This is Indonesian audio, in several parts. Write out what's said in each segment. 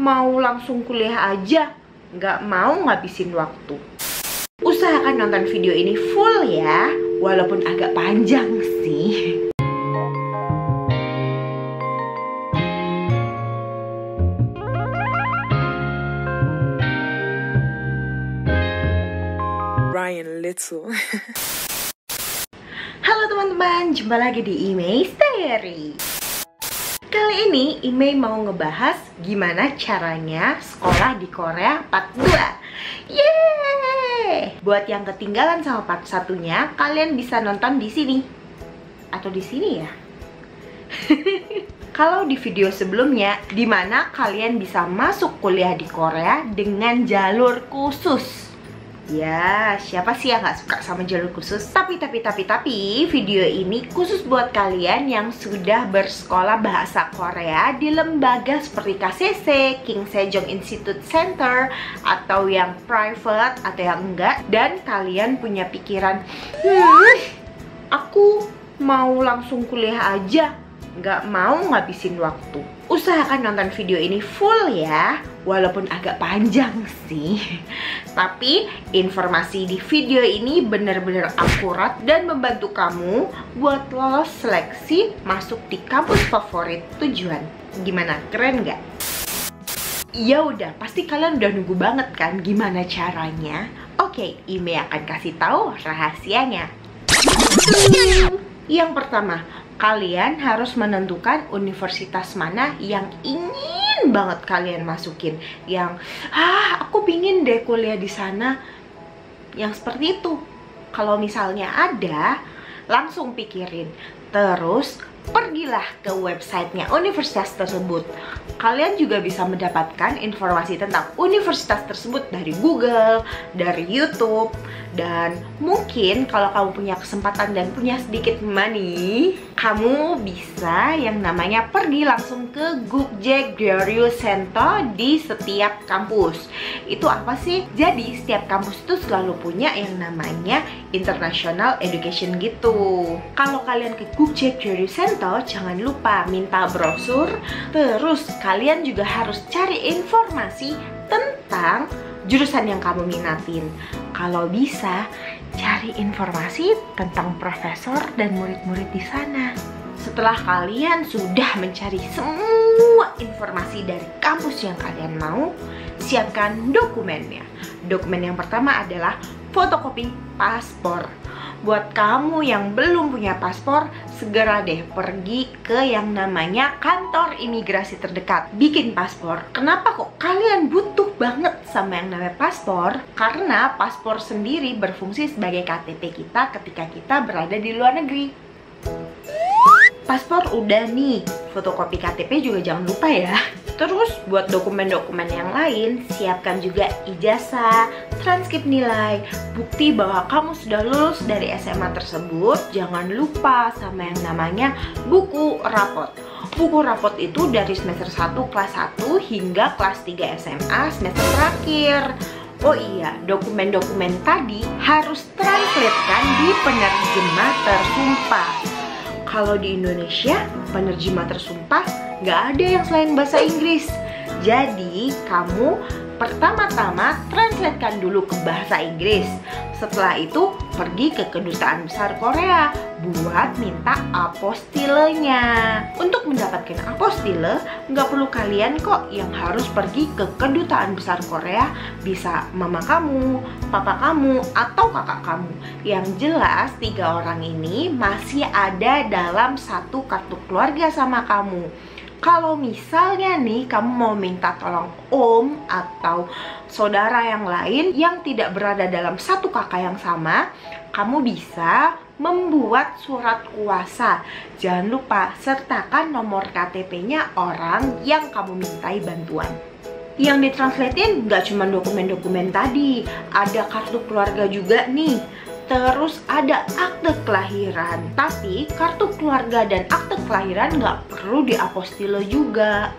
mau langsung kuliah aja, nggak mau ngabisin waktu. Usahakan nonton video ini full ya, walaupun agak panjang sih. Ryan Little. Halo teman-teman, jumpa lagi di Imei Story. Kali ini Imei mau ngebahas gimana caranya sekolah di Korea part 2. Yeay! Buat yang ketinggalan sama part 1-nya, kalian bisa nonton di sini. Atau di sini ya? Kalau di video sebelumnya, dimana kalian bisa masuk kuliah di Korea dengan jalur khusus. Ya, siapa sih yang gak suka sama jalur khusus? Tapi video ini khusus buat kalian yang sudah bersekolah bahasa Korea di lembaga seperti KCC, King Sejong Institute Center, atau yang private atau yang enggak. Dan kalian punya pikiran, aku mau langsung kuliah aja, nggak mau ngabisin waktu. Usahakan nonton video ini full ya, walaupun agak panjang sih. Tapi informasi di video ini benar-benar akurat dan membantu kamu buat lolos seleksi masuk di kampus favorit tujuan. Gimana, keren nggak? Ya udah, pasti kalian udah nunggu banget kan gimana caranya. Oke, Imei akan kasih tahu rahasianya. Yang pertama, kalian harus menentukan universitas mana yang ingin banget kalian masukin. Yang, aku pingin deh kuliah di sana. Yang seperti itu. Kalau misalnya ada, langsung pikirin. Terus, pergilah ke websitenya universitas tersebut. Kalian juga bisa mendapatkan informasi tentang universitas tersebut dari Google, dari YouTube. Dan mungkin kalau kamu punya kesempatan dan punya sedikit money, kamu bisa yang namanya pergi langsung ke Gukje Gyeoryu Center di setiap kampus. Itu apa sih? Jadi setiap kampus itu selalu punya yang namanya International Education gitu. Kalau kalian ke Gukje Gyeoryu Center, jangan lupa minta brosur. Terus kalian juga harus cari informasi tentang jurusan yang kamu minatin. Kalau bisa, cari informasi tentang profesor dan murid-murid di sana. Setelah kalian sudah mencari semua informasi dari kampus yang kalian mau, siapkan dokumennya. Dokumen yang pertama adalah fotokopi paspor. Buat kamu yang belum punya paspor, segera deh pergi ke yang namanya kantor imigrasi terdekat. Bikin paspor. Kenapa kok kalian butuh banget sama yang namanya paspor? Karena paspor sendiri berfungsi sebagai KTP kita ketika kita berada di luar negeri. Paspor udah nih, fotokopi KTP juga jangan lupa ya. Terus buat dokumen-dokumen yang lain, siapkan juga ijazah, transkrip nilai, bukti bahwa kamu sudah lulus dari SMA tersebut. Jangan lupa sama yang namanya buku rapot. Buku rapot itu dari semester 1 kelas 1 hingga kelas 3 SMA semester terakhir. Oh iya, dokumen-dokumen tadi harus translatekan di penerjemah tersumpah. Kalau di Indonesia, penerjemah tersumpah nggak ada yang selain bahasa Inggris. Jadi, kamu pertama-tama translatekan dulu ke bahasa Inggris. Setelah itu, pergi ke Kedutaan Besar Korea buat minta apostilenya. Untuk mendapatkan apostile, nggak perlu kalian kok yang harus pergi ke Kedutaan Besar Korea. Bisa mama kamu, papa kamu, atau kakak kamu. Yang jelas, 3 orang ini masih ada dalam satu kartu keluarga sama kamu. Kalau misalnya nih kamu mau minta tolong om atau saudara yang lain yang tidak berada dalam satu kakak yang sama, kamu bisa membuat surat kuasa. Jangan lupa sertakan nomor KTP-nya orang yang kamu mintai bantuan. Yang ditranslatein nggak cuma dokumen-dokumen tadi, ada kartu keluarga juga nih. Terus ada akte kelahiran. Tapi kartu keluarga dan akte kelahiran nggak perlu diapostille juga.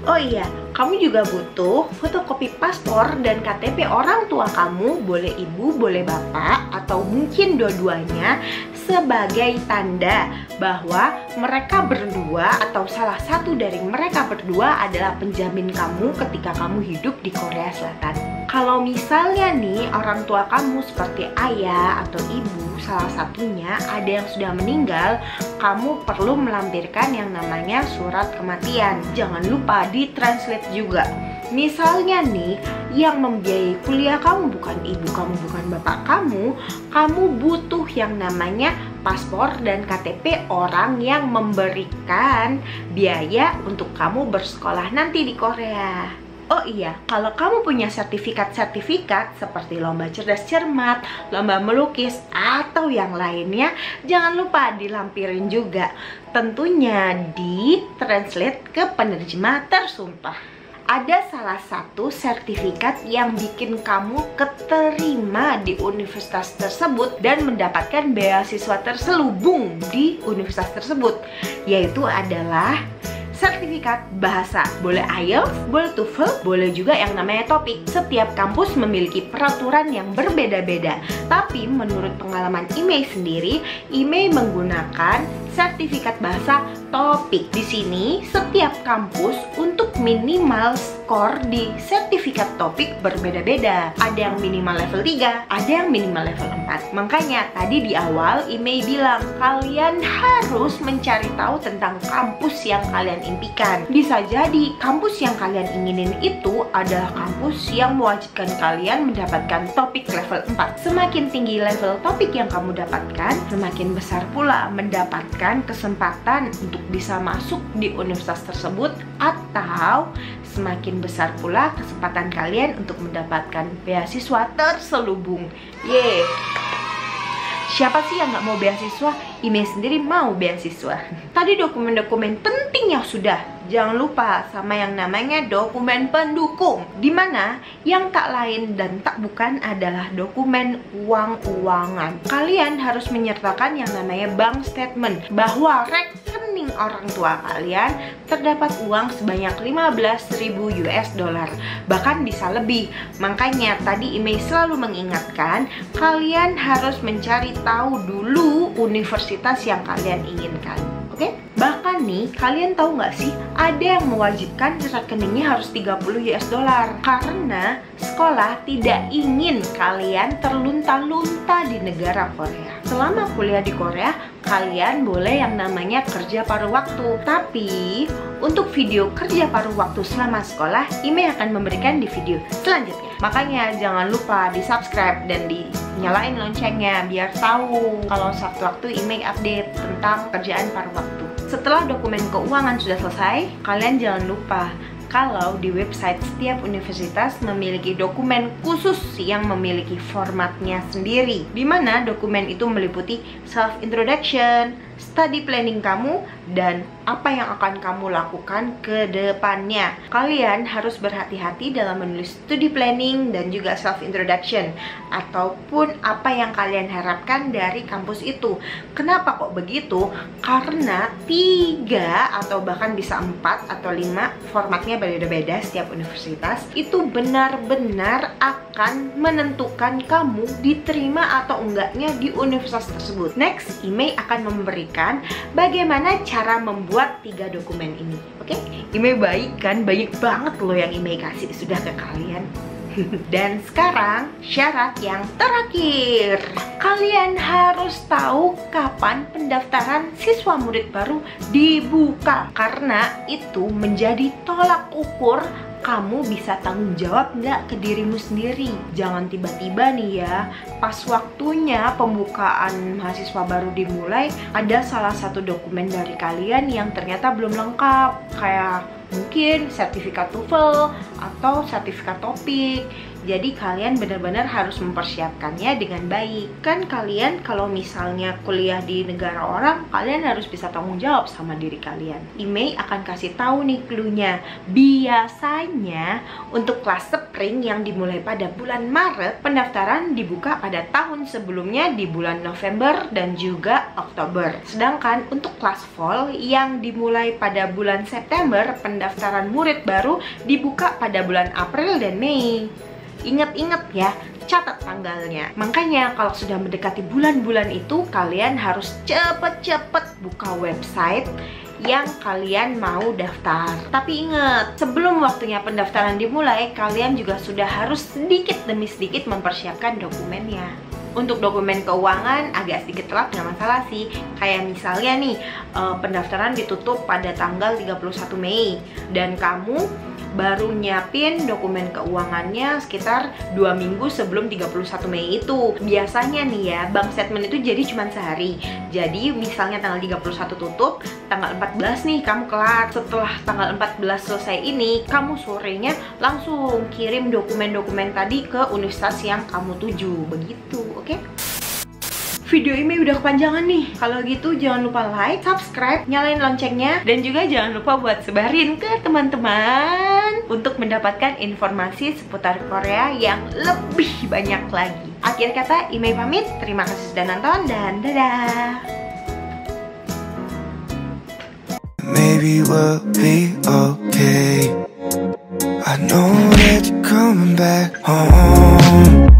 Oh iya, kamu juga butuh fotokopi paspor dan KTP orang tua kamu, boleh ibu, boleh bapak, atau mungkin dua-duanya, sebagai tanda bahwa mereka berdua atau salah satu dari mereka berdua adalah penjamin kamu ketika kamu hidup di Korea Selatan. Kalau misalnya nih orang tua kamu seperti ayah atau ibu salah satunya ada yang sudah meninggal, kamu perlu melampirkan yang namanya surat kematian. Jangan lupa ditranslate juga. Misalnya nih, yang membiayai kuliah kamu bukan ibu kamu, bukan bapak kamu, kamu butuh yang namanya paspor dan KTP orang yang memberikan biaya untuk kamu bersekolah nanti di Korea. Oh iya, kalau kamu punya sertifikat-sertifikat seperti lomba cerdas cermat, lomba melukis, atau yang lainnya, jangan lupa dilampirin juga. Tentunya ditranslate ke penerjemah tersumpah. Ada salah satu sertifikat yang bikin kamu keterima di universitas tersebut dan mendapatkan beasiswa terselubung di universitas tersebut, yaitu adalah sertifikat bahasa. Boleh IELTS, boleh TOEFL, boleh juga yang namanya TOPIK. Setiap kampus memiliki peraturan yang berbeda-beda. Tapi menurut pengalaman IMEI sendiri, IMEI menggunakan sertifikat bahasa TOPIK. Di sini setiap kampus untuk minimal skor di sertifikat TOPIK berbeda-beda. Ada yang minimal level 3, ada yang minimal level 4. Makanya tadi di awal IMEI bilang kalian harus mencari tahu tentang kampus yang kalian impikan. Bisa jadi kampus yang kalian inginin itu adalah kampus yang mewajibkan kalian mendapatkan TOPIK level 4. Semakin tinggi level TOPIK yang kamu dapatkan, semakin besar pula mendapatkan kesempatan untuk bisa masuk di universitas tersebut, atau semakin besar pula kesempatan kalian untuk mendapatkan beasiswa terselubung. Yeay! Siapa sih yang nggak mau beasiswa? IMEI sendiri mau beasiswa. Tadi dokumen-dokumen penting yang sudah. Jangan lupa sama yang namanya dokumen pendukung, dimana yang tak lain dan tak bukan adalah dokumen uang-uangan. Kalian harus menyertakan yang namanya bank statement, bahwa rekening orang tua kalian terdapat uang sebanyak 15.000 US dollar, bahkan bisa lebih. Makanya tadi IMEI selalu mengingatkan kalian harus mencari tahu dulu universitas yang kalian inginkan. Oke? Bahkan nih, kalian tahu nggak sih, ada yang mewajibkan rekeningnya harus 30 US dollar karena sekolah tidak ingin kalian terlunta-lunta di negara Korea. Selama kuliah di Korea, kalian boleh yang namanya kerja paruh waktu. Tapi untuk video kerja paruh waktu selama sekolah, IMEI akan memberikan di video selanjutnya. Makanya jangan lupa di subscribe dan dinyalain loncengnya biar tahu kalau sewaktu-waktu IMEI update tentang kerjaan paruh waktu. Setelah dokumen keuangan sudah selesai, kalian jangan lupa kalau di website setiap universitas memiliki dokumen khusus yang memiliki formatnya sendiri, di mana dokumen itu meliputi self-introduction, study planning kamu, dan apa yang akan kamu lakukan ke depannya. Kalian harus berhati-hati dalam menulis study planning dan juga self-introduction, ataupun apa yang kalian harapkan dari kampus itu. Kenapa kok begitu? Karena 3 atau bahkan bisa 4 atau 5 formatnya berbeda-beda setiap universitas, itu benar-benar akan menentukan kamu diterima atau enggaknya di universitas tersebut. Next, IMEI akan memberikan bagaimana cara membuat 3 dokumen ini. Oke? IMEI baik kan? Banyak banget loh yang IMEI kasih sudah ke kalian. Dan sekarang syarat yang terakhir, kalian harus tahu kapan pendaftaran siswa murid baru dibuka, karena itu menjadi tolak ukur kamu bisa tanggung jawab nggak ke dirimu sendiri. Jangan tiba-tiba nih ya, pas waktunya pembukaan mahasiswa baru dimulai, ada salah satu dokumen dari kalian yang ternyata belum lengkap, kayak mungkin sertifikat TOEFL atau sertifikat TOPIK. Jadi kalian benar-benar harus mempersiapkannya dengan baik. Kan kalian kalau misalnya kuliah di negara orang, kalian harus bisa tanggung jawab sama diri kalian. IMEI akan kasih tahu nih clue-nya. Biasanya untuk kelas spring yang dimulai pada bulan Maret, pendaftaran dibuka pada tahun sebelumnya di bulan November dan juga Oktober. Sedangkan untuk kelas fall yang dimulai pada bulan September, pendaftaran murid baru dibuka pada bulan April dan Mei. Ingat-ingat ya, catat tanggalnya. Makanya kalau sudah mendekati bulan-bulan itu, kalian harus cepet-cepet buka website yang kalian mau daftar. Tapi ingat, sebelum waktunya pendaftaran dimulai, kalian juga sudah harus sedikit demi sedikit mempersiapkan dokumennya. Untuk dokumen keuangan agak sedikit telat, nggak masalah sih. Kayak misalnya nih, pendaftaran ditutup pada tanggal 31 Mei dan kamu baru nyiapin dokumen keuangannya sekitar 2 minggu sebelum 31 Mei itu. Biasanya nih ya, bank statement itu jadi cuma sehari. Jadi misalnya tanggal 31 tutup, tanggal 14 nih kamu kelar. Setelah tanggal 14 selesai ini, kamu sorenya langsung kirim dokumen-dokumen tadi ke universitas yang kamu tuju. Begitu, oke? Video ini udah kepanjangan nih. Kalau gitu jangan lupa like, subscribe, nyalain loncengnya, dan juga jangan lupa buat sebarin ke teman-teman untuk mendapatkan informasi seputar Korea yang lebih banyak lagi. Akhir kata, Imei pamit. Terima kasih sudah nonton dan dadah. Maybe we'll be okay. I know that you're coming back home.